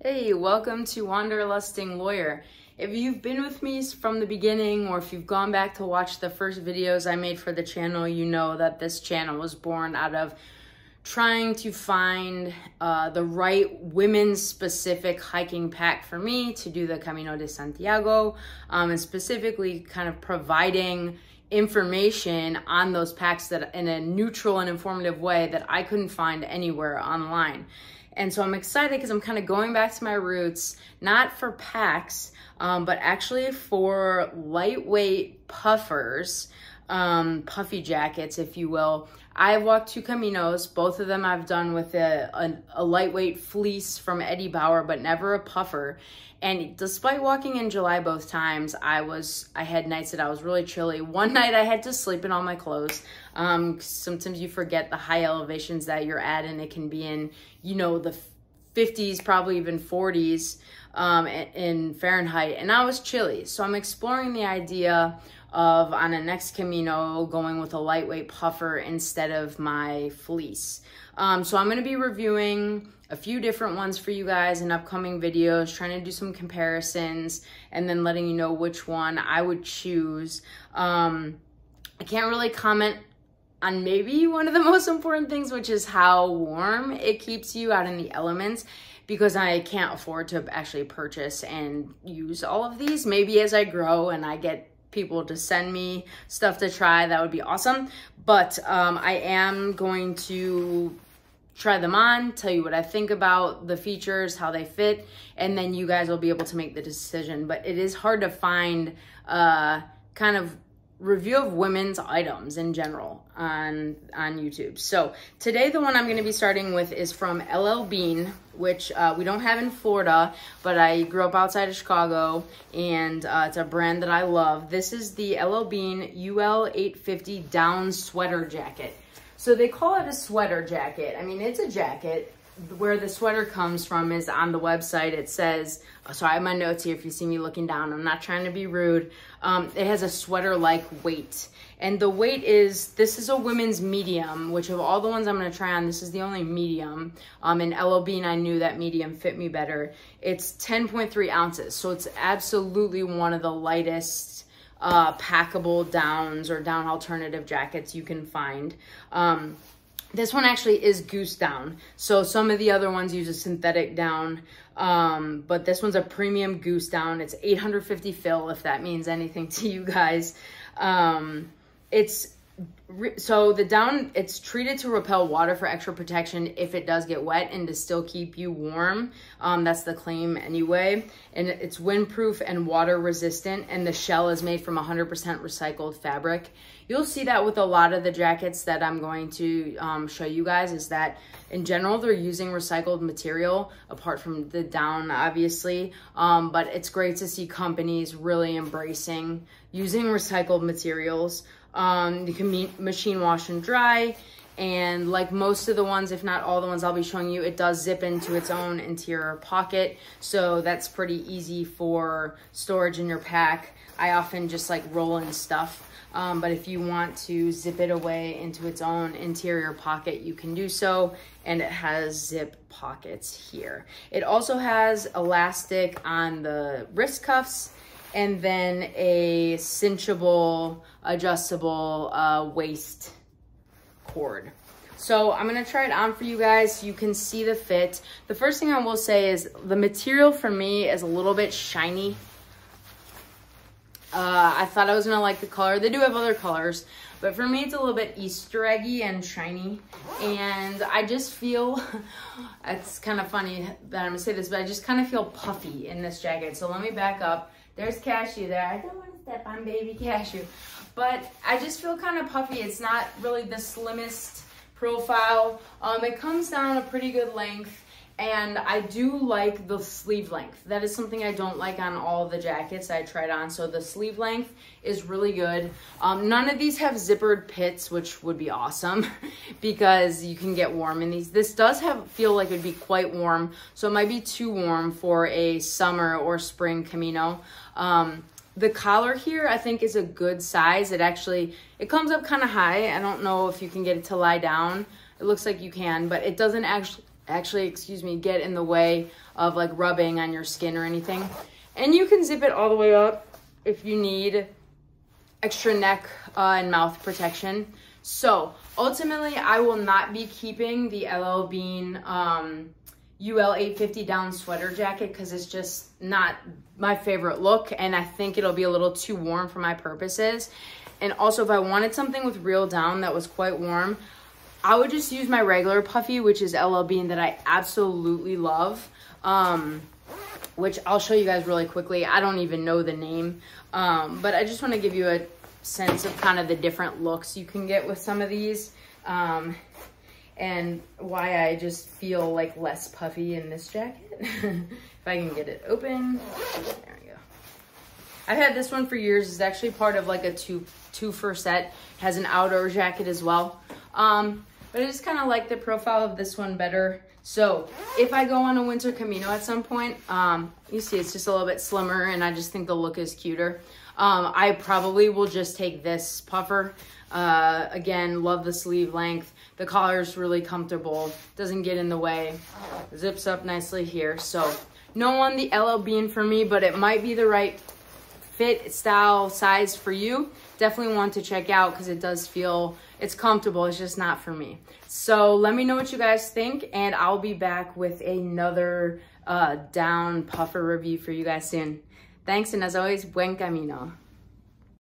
Hey, welcome to Wanderlusting Lawyer. If you've been with me from the beginning or if you've gone back to watch the first videos I made for the channel, you know that this channel was born out of trying to find the right women's specific hiking pack for me to do the Camino de Santiago, and specifically kind of providing information on those packs that in a neutral and informative way that I couldn't find anywhere online. And so I'm excited because I'm kind of going back to my roots, not for packs, but actually for lightweight puffers, puffy jackets, if you will. I've walked 2 Caminos. Both of them I've done with a lightweight fleece from Eddie Bauer, but never a puffer. And despite walking in July both times, I had nights that I was really chilly. One night I had to sleep in all my clothes. Sometimes you forget the high elevations that you're at, and it can be in, you know, the 50s, probably even 40s in Fahrenheit. And I was chilly. So I'm exploring the idea of, on a next Camino, going with a lightweight puffer instead of my fleece. So I'm going to be reviewing a few different ones for you guys in upcoming videos, trying to do some comparisons, and then letting you know which one I would choose. I can't really comment on maybe one of the most important things, which is how warm it keeps you out in the elements, because I can't afford to actually purchase and use all of these. Maybe as I grow and I get people to send me stuff to try, that would be awesome. But I am going to try them on, tell you what I think about the features, how they fit, and then you guys will be able to make the decision. But it is hard to find kind of review of women's items in general on YouTube. So today the one I'm going to be starting with is from LLBean, which we don't have in Florida, but I grew up outside of Chicago, and it's a brand that I love. This is the LLBean UL 850 down sweater jacket. So they call it a sweater jacket. I mean, it's a jacket. Where the sweater comes from is on the website. It says, so I have my notes here if you see me looking down. I'm not trying to be rude. It has a sweater-like weight. And the weight is, this is a women's medium, which of all the ones I'm going to try on, this is the only medium. In LLBean, I knew that medium fit me better. It's 10.3 ounces. So it's absolutely one of the lightest packable downs or down alternative jackets you can find. This one actually is goose down. So some of the other ones use a synthetic down, but this one's a premium goose down. It's 850 fill, if that means anything to you guys. So the down, it's treated to repel water for extra protection if it does get wet and to still keep you warm. That's the claim anyway. And it's windproof and water resistant, and the shell is made from 100% recycled fabric. You'll see that with a lot of the jackets that I'm going to show you guys, is that in general they're using recycled material, apart from the down obviously, but it's great to see companies really embracing using recycled materials. You can machine wash and dry, and like most of the ones, if not all the ones I'll be showing you, it does zip into its own interior pocket, so that's pretty easy for storage in your pack. I often just like roll in stuff, but if you want to zip it away into its own interior pocket, you can do so, and it has zip pockets here. It also has elastic on the wrist cuffs, and then a cinchable, adjustable waist cord. So I'm gonna try it on for you guys so you can see the fit. The first thing I will say is the material for me is a little bit shiny. I thought I was gonna like the color. They do have other colors, but for me it's a little bit Easter eggy and shiny. And I just feel, it's kind of funny that I'm gonna say this, but I just kind of feel puffy in this jacket. So let me back up. There's Cashew there. I don't want to step on baby Cashew. But I just feel kind of puffy. It's not really the slimmest profile. It comes down a pretty good length, and I do like the sleeve length. That is something I don't like on all the jackets I tried on. So the sleeve length is really good. None of these have zippered pits, which would be awesome because you can get warm in these. This does feel like it'd be quite warm, so it might be too warm for a summer or spring Camino. The collar here, I think, is a good size. It comes up kind of high. I don't know if you can get it to lie down. It looks like you can, but it doesn't get in the way of like rubbing on your skin or anything. And you can zip it all the way up if you need extra neck and mouth protection. So ultimately, I will not be keeping the LLBean UL 850 down sweater jacket because it's just not my favorite look, and I think it'll be a little too warm for my purposes. And also, if I wanted something with real down that was quite warm, I would just use my regular puffy, which is LLBean, that I absolutely love, which I'll show you guys really quickly. I don't even know the name, but I just want to give you a sense of kind of the different looks you can get with some of these, and why I just feel like less puffy in this jacket. If I can get it open. There we go. I've had this one for years. It's actually part of like a two for set. It has an outdoor jacket as well. But I just kind of like the profile of this one better. So if I go on a winter Camino at some point, you see it's just a little bit slimmer, and I just think the look is cuter. I probably will just take this puffer. Again, love the sleeve length. The collar is really comfortable, doesn't get in the way, zips up nicely here. So no on the LLBean for me, but it might be the right fit, style, size for you. Definitely want to check out because it does feel, it's comfortable, it's just not for me. So let me know what you guys think, and I'll be back with another down puffer review for you guys soon. Thanks, and as always, buen camino.